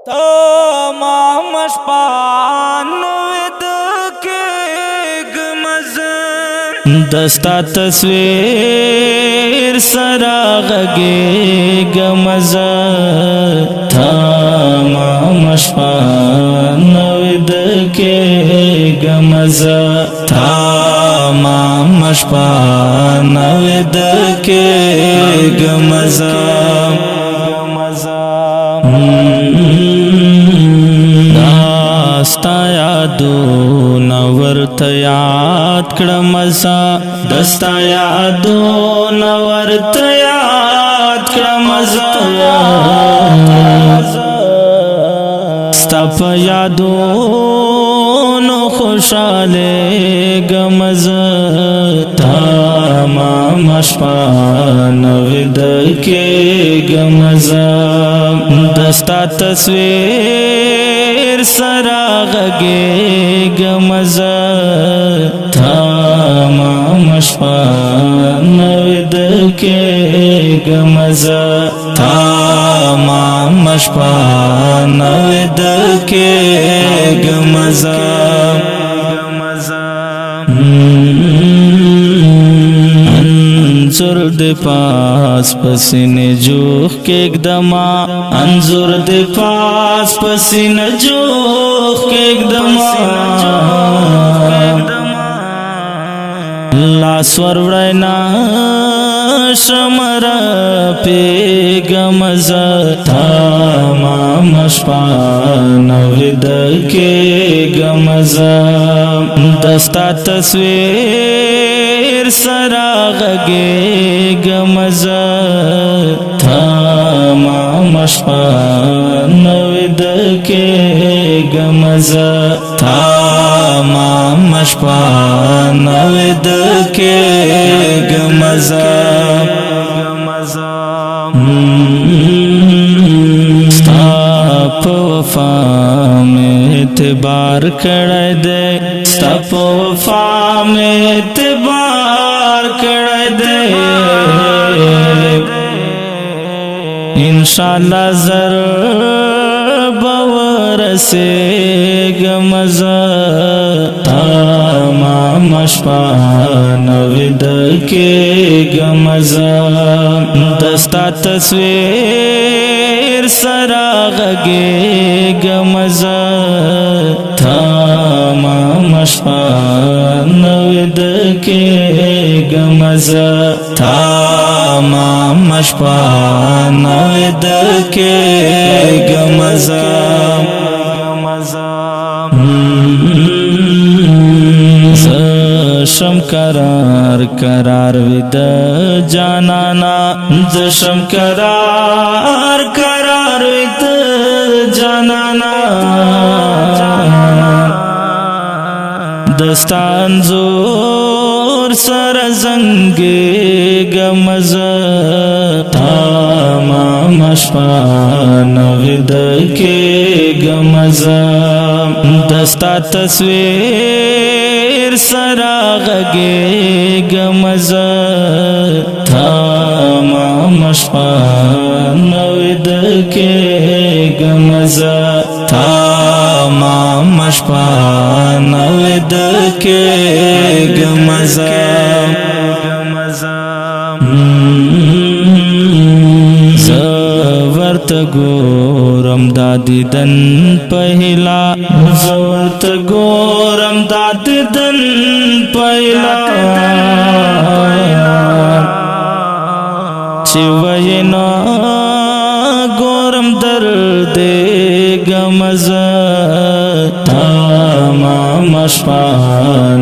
تمام شپه نوید کېږم دستا تصویر سره غږېږم زه تمام شپه نوید کېږم زه تمام شپه نوید کېږم زه دستا یادونه ورته یاد کړم زه دستا یادونه ورته یاد کړم زه ستا په یادونو خوشحالېږم زه تمام شپه نویده کېږم زه دستا تصویر سره غږېږم زه تمام شپه نویده کېږم زه تمام شپه نویده کېږم زه انظر دی پاس پسینه جوخ کېږدما انظر دی پاس پسینه جوخ کېږدما لاس وروړی نشم رپېږم زه تمام شپه نویده کېږم زه دستا تصویر سره غږېږم زه تمام شپه نویده کېږم زه تمام شپه نویده کېږم زه ستا په وفا مې اعتبار کړی دی ستا په وفا مې اعتبار کړی دی انشاءاللہ زر به ورسېږم زه تمام شپه نویده کېږم زه دستا تصویر سره غږېږم زه تمام شپه نویده کېږم زه تمام شپه نویده کېږم زه شم قرار قرار وید جانانا زشم قرار قرار وید جانانا دستان زور سر زنگېږم زه تمام شپه نویده کېږم زه دستا تصویر سره غږېږم زه تمام شپه نویده کېږم زه تمام شپه نویده کېږم زه ورته ګورم دا دیدن په هیله زه ورته ګورم دا دیدن په هیله چې وینا ګورم دردېږم زه تمام شپه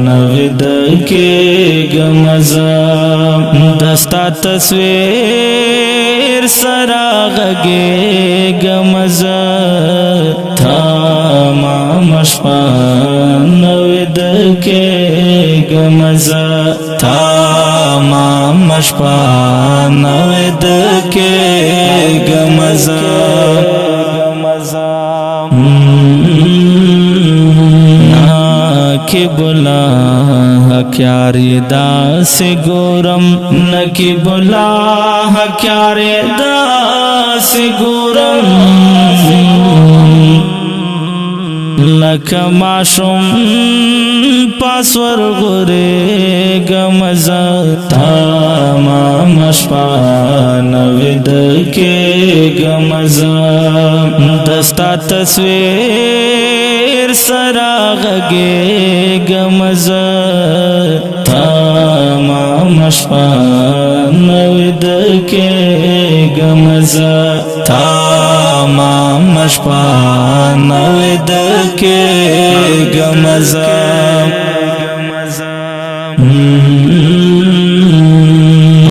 نویده کېږم زه دستا تصویر سره غږېږم زه تمام شپه نویده کېږم زه تمام شپه نویده کېږم زه نکی بلا حکیاری دا سے گورم نکی بلا حکیاری دا سے گورم لکه ماشوم پاسور غورې گمزا تمام شپه نوید کې گمزا دستا تصویر سرا غږې گمزا تمام شپه نوید کې گمزا تمام شپه نوید کې گمزا